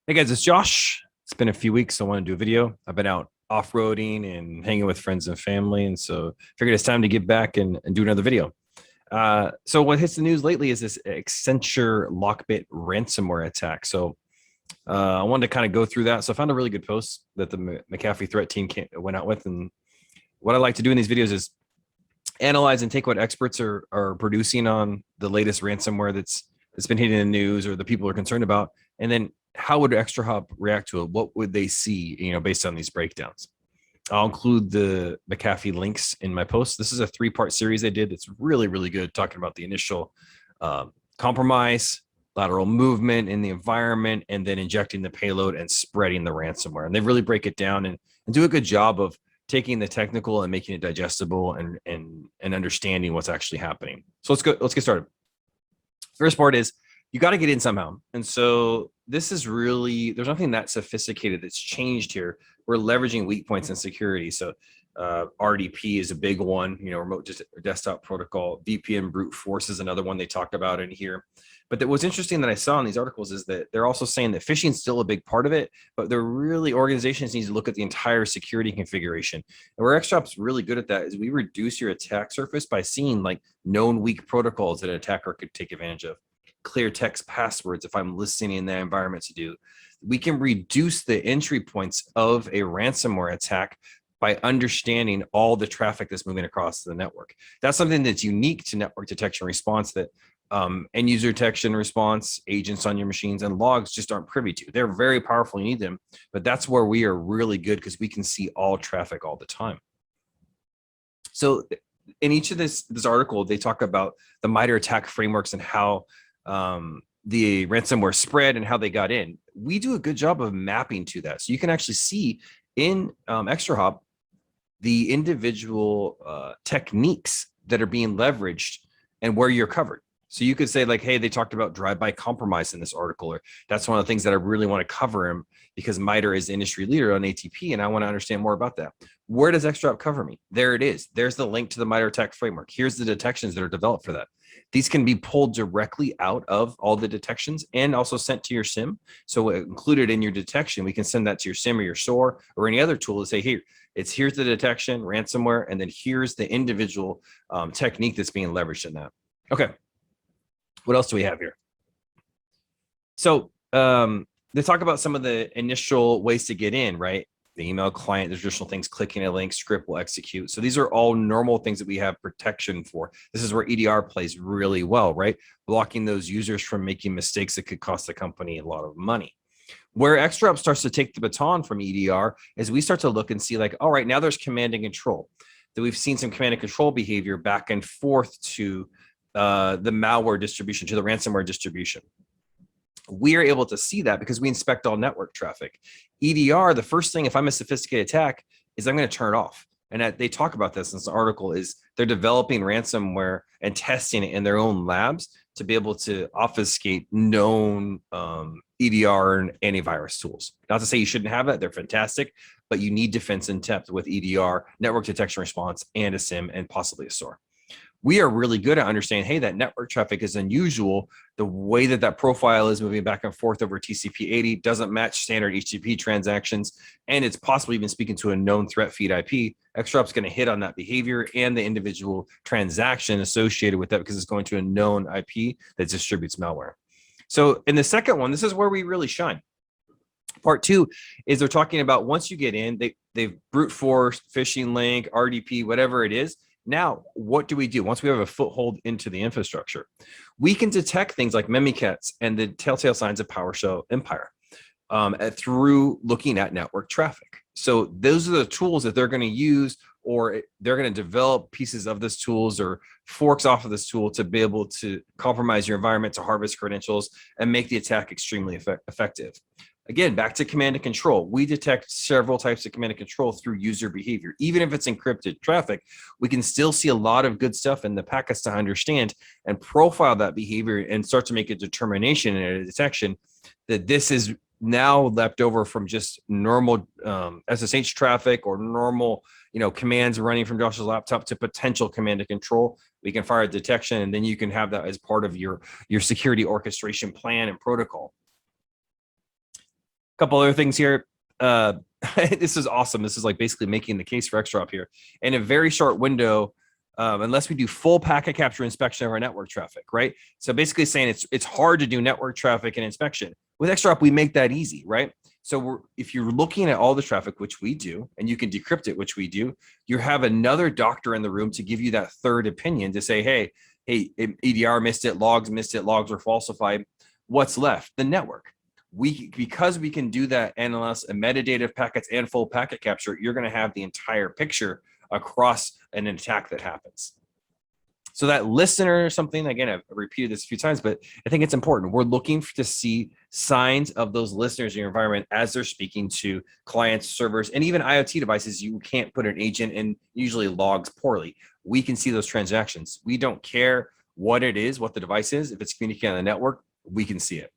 Hey guys, it's Josh. It's been a few weeks, so I want to do a video. I've been out off-roading and hanging with friends and family, and so figured it's time to get back and do another video. So what hits the news lately is this Accenture LockBit ransomware attack. So I wanted to kind of go through that. So I found a really good post that the McAfee threat team went out with, and what I like to do in these videos is analyze and take what experts are producing on the latest ransomware that's been hitting the news or the people are concerned about, and then how would ExtraHop react to it? What would they see, based on these breakdowns? I'll include the McAfee links in my post. This is a three-part series I did that's really, really good, talking about the initial compromise, lateral movement in the environment, and then injecting the payload and spreading the ransomware. And they really break it down and do a good job of taking the technical and making it digestible and understanding what's actually happening. So let's get started. First part is you got to get in somehow. And so this is really, there's nothing that sophisticated that's changed here. We're leveraging weak points in security. So RDP is a big one, remote desktop protocol. VPN brute force is another one they talked about in here. But what's interesting that I saw in these articles is that they're also saying that phishing is still a big part of it, but they're really, organizations need to look at the entire security configuration. And where ExtraHop's really good at that is we reduce your attack surface by seeing like known weak protocols that an attacker could take advantage of. Clear text passwords if I'm listening in that environment to do. We can reduce the entry points of a ransomware attack by understanding all the traffic that's moving across the network. That's something that's unique to network detection response that end user detection response, agents on your machines, and logs just aren't privy to. They're very powerful, you need them, but that's where we are really good because we can see all traffic all the time. So in each of this article, they talk about the MITRE attack frameworks and how the ransomware spread and how they got in. We do a good job of mapping to that. So you can actually see in ExtraHop the individual techniques that are being leveraged and where you're covered. So you could say like, hey, they talked about drive-by compromise in this article, or that's one of the things that I really want to cover him because MITRE is the industry leader on ATP, and I want to understand more about that. Where does ExtraHop cover me? There it is. There's the link to the MITRE attack framework. Here's the detections that are developed for that. These can be pulled directly out of all the detections and also sent to your SIM. So included in your detection, we can send that to your SIM or your SOAR or any other tool to say, here, here's the detection, ransomware, and then here's the individual technique that's being leveraged in that. Okay. What else do we have here? So they talk about some of the initial ways to get in, right? The email client, the traditional things, clicking a link, script will execute. So these are all normal things that we have protection for. This is where EDR plays really well, right? Blocking those users from making mistakes that could cost the company a lot of money. Where ExtraHop starts to take the baton from EDR is we start to look and see like, all right, now there's command and control. That we've seen some command and control behavior back and forth to the malware distribution, to the ransomware distribution. We are able to see that because we inspect all network traffic. EDR, the first thing, if I'm a sophisticated attack, is I'm going to turn it off. And they talk about this in this article is they're developing ransomware and testing it in their own labs to be able to obfuscate known EDR and antivirus tools. Not to say you shouldn't have that, they're fantastic, but you need defense in depth with EDR, network detection response, and a SIM, and possibly a SOAR. We are really good at understanding, hey, that network traffic is unusual. The way that profile is moving back and forth over TCP/80 doesn't match standard HTTP transactions, and it's possibly even speaking to a known threat feed IP. ExtraHop's going to hit on that behavior and the individual transaction associated with that because it's going to a known IP that distributes malware. So in the second one, this is where we really shine. Part two is they're talking about once you get in, they've brute force, phishing link, RDP, whatever it is. Now, what do we do once we have a foothold into the infrastructure? We can detect things like Mimikatz and the telltale signs of PowerShell Empire through looking at network traffic. So those are the tools that they're going to use, or they're going to develop pieces of this tools or forks off of this tool to be able to compromise your environment, to harvest credentials and make the attack extremely effective. Again, back to command and control. We detect several types of command and control through user behavior. Even if it's encrypted traffic, we can still see a lot of good stuff in the packets to understand and profile that behavior and start to make a determination and a detection that this is now left over from just normal SSH traffic or normal commands running from Josh's laptop to potential command and control. We can fire a detection, and then you can have that as part of your security orchestration plan and protocol. Couple other things here. This is awesome. This is like basically making the case for ExtraHop here. In a very short window, unless we do full packet capture inspection of our network traffic, right? So basically saying it's hard to do network traffic and inspection. With ExtraHop, we make that easy, right? So if you're looking at all the traffic, which we do, and you can decrypt it, which we do, you have another doctor in the room to give you that third opinion to say, hey, EDR missed it, logs were falsified. What's left? The network. Because we can do that, analyze a metadata of packets and full packet capture, you're going to have the entire picture across an attack that happens. So that listener or something, again, I've repeated this a few times, but I think it's important. We're looking to see signs of those listeners in your environment as they're speaking to clients, servers, and even IoT devices. You can't put an agent in, usually logs poorly. We can see those transactions. We don't care what it is, what the device is. If it's communicating on the network, we can see it.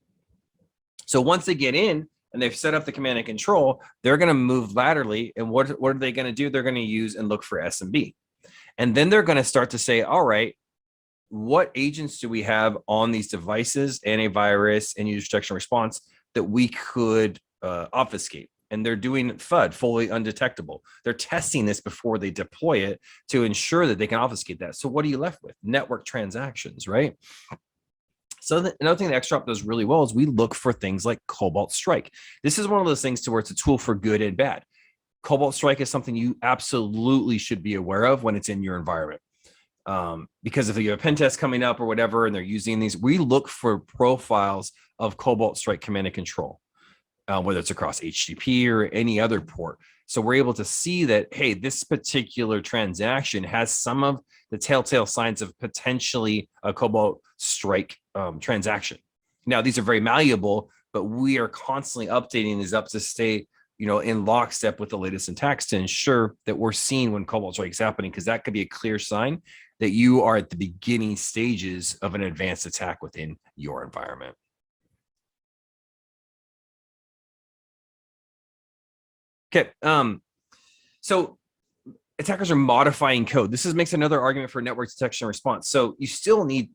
So once they get in and they've set up the command and control, they're going to move laterally. And what are they going to do? They're going to use and look for SMB. And then they're going to start to say, all right, what agents do we have on these devices, antivirus and user detection response, that we could obfuscate? And they're doing FUD, fully undetectable. They're testing this before they deploy it to ensure that they can obfuscate that. So what are you left with? Network transactions, right? So another thing that ExtraHop does really well is we look for things like Cobalt Strike. This is one of those things to where it's a tool for good and bad. Cobalt Strike is something you absolutely should be aware of when it's in your environment. Because if you have a pen test coming up or whatever, and they're using these, we look for profiles of Cobalt Strike command and control, whether it's across HTTP or any other port. So we're able to see that, hey, this particular transaction has some of the telltale signs of potentially a Cobalt Strike transaction. Now, these are very malleable, but we are constantly updating these up to stay, in lockstep with the latest attacks to ensure that we're seeing when Cobalt Strike is happening, because that could be a clear sign that you are at the beginning stages of an advanced attack within your environment. Okay, so attackers are modifying code. This makes another argument for network detection and response. So you still need,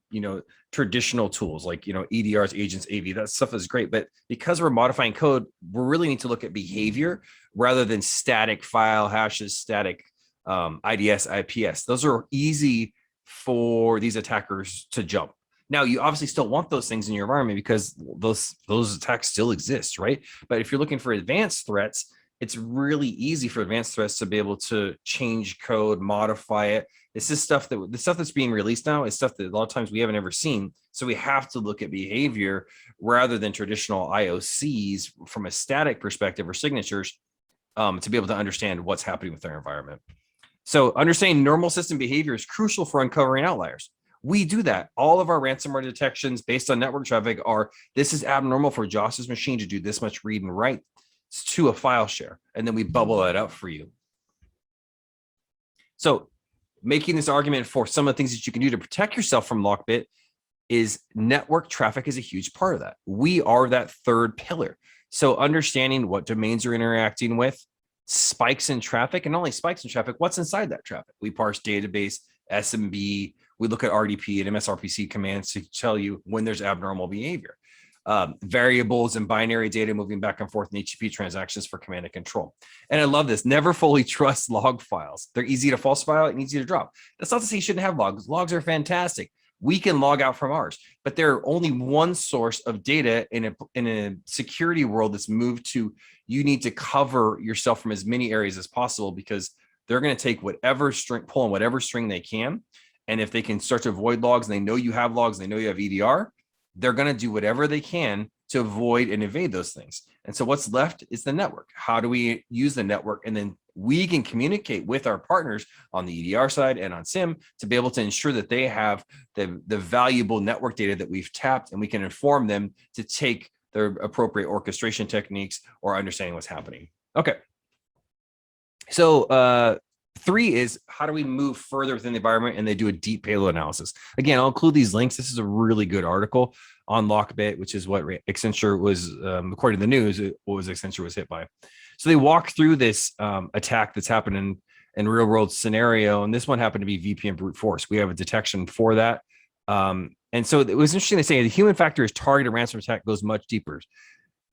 traditional tools like, EDRs, agents, AV. That stuff is great, but because we're modifying code, we really need to look at behavior rather than static file hashes, static IDS, IPS. Those are easy for these attackers to jump. Now, you obviously still want those things in your environment because those attacks still exist, right? But if you're looking for advanced threats, it's really easy for advanced threats to be able to change code, modify it. This is the stuff that's being released now is stuff that a lot of times we haven't ever seen. So we have to look at behavior rather than traditional IOCs from a static perspective or signatures to be able to understand what's happening with our environment. So understanding normal system behavior is crucial for uncovering outliers. We do that. All of our ransomware detections based on network traffic are, this is abnormal for Josh's machine to do this much read and write to a file share, and then we bubble that up for you. So making this argument for some of the things that you can do to protect yourself from LockBit is network traffic is a huge part of that. We are that third pillar. So understanding what domains you're interacting with, spikes in traffic, and not only spikes in traffic, what's inside that traffic. We parse database, SMB, we look at RDP and MSRPC commands to tell you when there's abnormal behavior. Variables and binary data moving back and forth in HTTP transactions for command and control. And I love this. Never fully trust log files. They're easy to falsify and easy to drop. That's not to say you shouldn't have logs. Logs are fantastic. We can log out from ours, but they're only one source of data in a security world that's moved to, you need to cover yourself from as many areas as possible, because they're going to take whatever string, pull on whatever string they can. And if they can start to avoid logs and they know you have logs, they know you have EDR, they're going to do whatever they can to avoid and evade those things. And so what's left is the network. How do we use the network? And then we can communicate with our partners on the EDR side and on SIM to be able to ensure that they have the valuable network data that we've tapped, and we can inform them to take their appropriate orchestration techniques or understanding what's happening. Okay. So 3 is, how do we move further within the environment? And they do a deep payload analysis. Again, I'll include these links. This is a really good article on LockBit, which is what Accenture was, according to the news, what was Accenture was hit by. So they walk through this attack that's happened in real world scenario. And this one happened to be VPN brute force. We have a detection for that. And so it was interesting to say the human factor is targeted ransomware attack goes much deeper.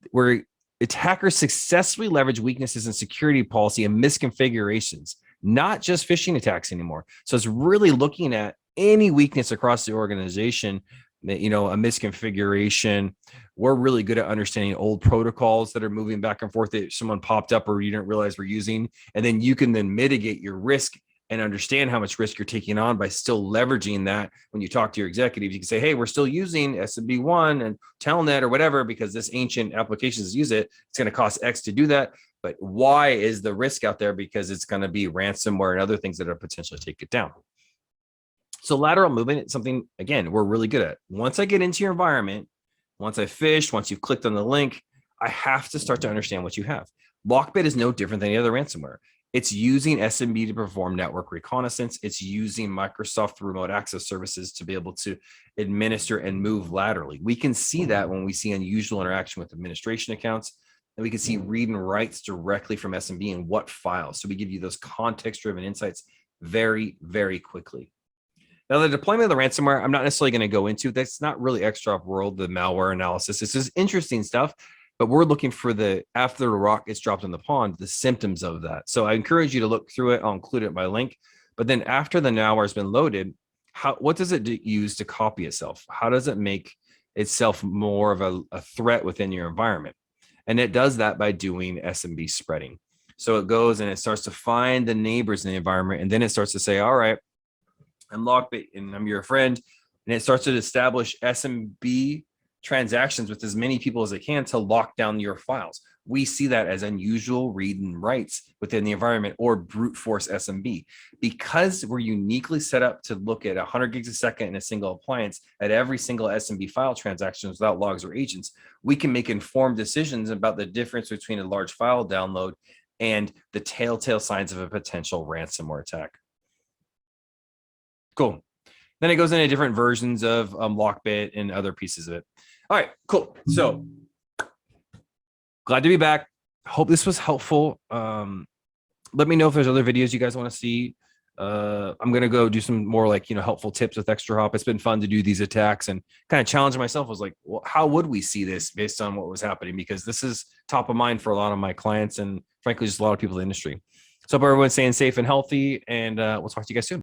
Where attackers successfully leverage weaknesses in security policy and misconfigurations, not just phishing attacks anymore. So it's really looking at any weakness across the organization, a misconfiguration. We're really good at understanding old protocols that are moving back and forth that someone popped up or you didn't realize we're using. And then you can then mitigate your risk and understand how much risk you're taking on by still leveraging that. When you talk to your executives, you can say, hey, we're still using SMB1 and Telnet or whatever, because this ancient applications use it. It's going to cost X to do that. But why is the risk out there? Because it's going to be ransomware and other things that are potentially take it down. So lateral movement is something, again, we're really good at. Once I get into your environment, once I fished, once you've clicked on the link, I have to start to understand what you have. LockBit is no different than any other ransomware. It's using SMB to perform network reconnaissance. It's using Microsoft remote access services to be able to administer and move laterally. We can see that when we see unusual interaction with administration accounts, and we can see read and writes directly from SMB and what files. So we give you those context-driven insights very, very quickly. Now, the deployment of the ransomware, I'm not necessarily going to go into. That's not really ExtraHop world, the malware analysis. This is interesting stuff, but we're looking for after the rock gets dropped in the pond, the symptoms of that. So I encourage you to look through it. I'll include it in my link. But then after the malware has been loaded, what does it use to copy itself? How does it make itself more of a threat within your environment? And it does that by doing SMB spreading. So it goes and it starts to find the neighbors in the environment, and then it starts to say, all right, I'm LockBit and I'm your friend. And it starts to establish SMB transactions with as many people as it can to lock down your files. We see that as unusual read and writes within the environment, or brute force SMB. Because we're uniquely set up to look at 100 gigs a second in a single appliance at every single SMB file transaction without logs or agents, we can make informed decisions about the difference between a large file download and the telltale signs of a potential ransomware attack. Cool. Then it goes into different versions of LockBit and other pieces of it. All right, cool. So glad to be back. Hope this was helpful. Let me know if there's other videos you guys want to see. I'm going to go do some more helpful tips with ExtraHop. It's been fun to do these attacks and kind of challenge myself. I was like, well, how would we see this based on what was happening? Because this is top of mind for a lot of my clients and frankly, just a lot of people in the industry. So hope everyone's staying safe and healthy, and we'll talk to you guys soon.